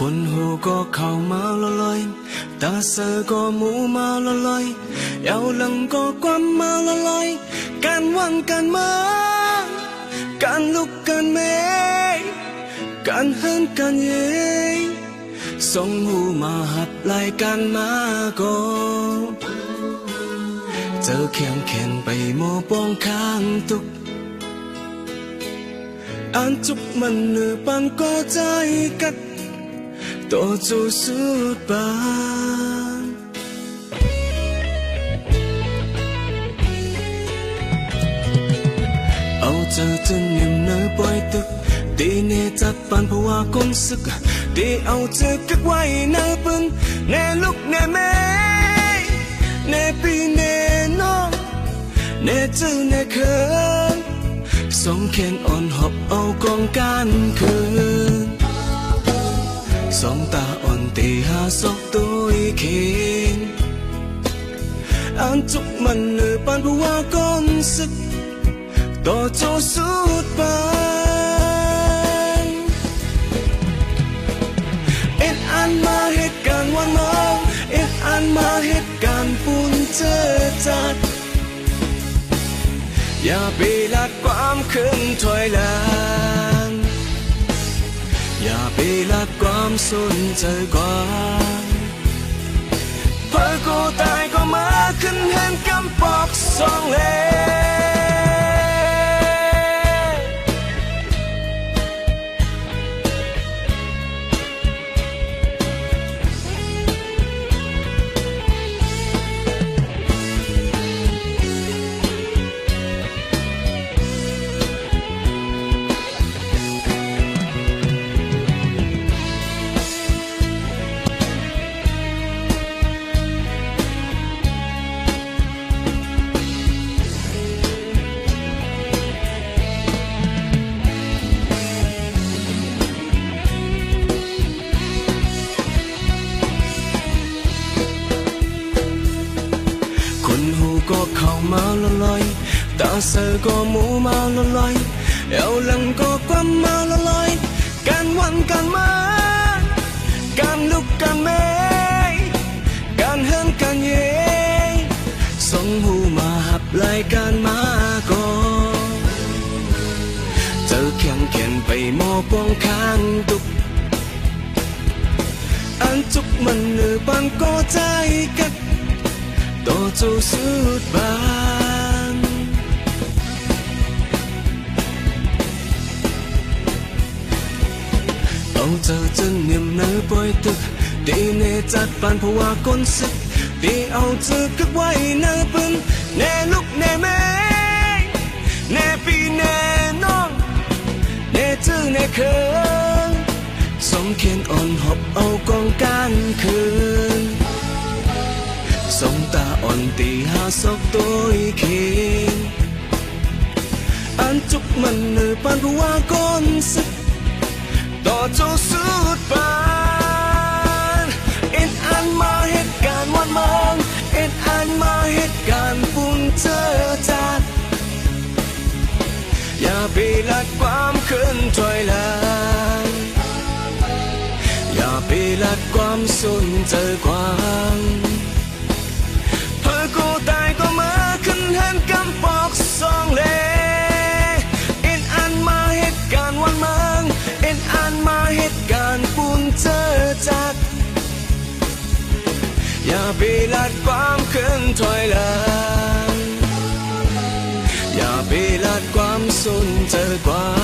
คนหูก็เข้ามาละลอยตาเสือก็หมูมาละลอยเยาวลังก็ความมาละลอยการวังการมาการลุกการเมยการเฮินการเย่ส่งหูมาหับไหลกันมาก็เจอแข็งแข็งไปโมปองข้างตุกอันจุกมันเนื้อปันก็ใจกัดตัวจูสุดบานเอาเจอจนนิ่มเนื้อปล่อยตึกตีเนจัดปันเพราะว่าคนสึกตีเอาเจอกักไว้เนื้อปืนเนลุกเนเมเนปีเนน้องเนจื้อเนเขินสองแขนอ่อนหอบเอากองการคืนสองตาอ่อนตีหาศอกตัวเข็นอันจุกมันเนื้อปันเพราะว่าก้อนสึกต่อโจสุดปานเอ็ดอันมาเหตุการณ์วันมองเอ็ดอันมาเหตุการณ์ปุ่นเจอจัดอย่าไปลัดความขึ้นถอยหลังอย่าไปลัดความสนใจกว่าเพอกูตายก็มาขึ้นเห็นกำปอกสองเล่ก็เข้ามาละลอยตาเสือก็หมูมาละลอยเอวลังก็ความมาละลอยการวันการมาการลุกการเมยการเฮินการเย่ส่งหูมาหับไหลการมาก็เจอแข็งแข็งไปหมอปองข้างตุกอันจุกมันเนื้อปันก็ใจกัดต่อจูสุดบานเอาเจอจนนิ่มเนื้อปล่อยตึกตีเนจัดปานเพราะว่าก้นสึกตีเอาเจอกักไว้เนื้อปืนเนลุกเนเมเนปีเนน้องเนจื้อเนเขินสองเขียนอ่อนหอบเอากองการคืนสองตาอ่อนตีหาศอกตัวเข็นอันจุกมันเนื้อปันเพราะว่าก้อนสึกต่อโจสุดปานเอ็ดอันมาเหตุการณ์วันมองเอ็ดอันมาเหตุการณ์ปุ่นเจอจัดอย่าไปลัดความขึ้นถอยหลังอย่าไปลัดความสนใจกว้างกูตายก็มาขึ้นเห็นกำปอกสองเล่เอ็นอันมาเหตุการณ์วันเมืองเอ็นอันมาเหตุการณ์ปุ่นเจอจัดอย่าไปลัดความขึ้นถอยหลังอย่าไปลัดความสนใจกว่า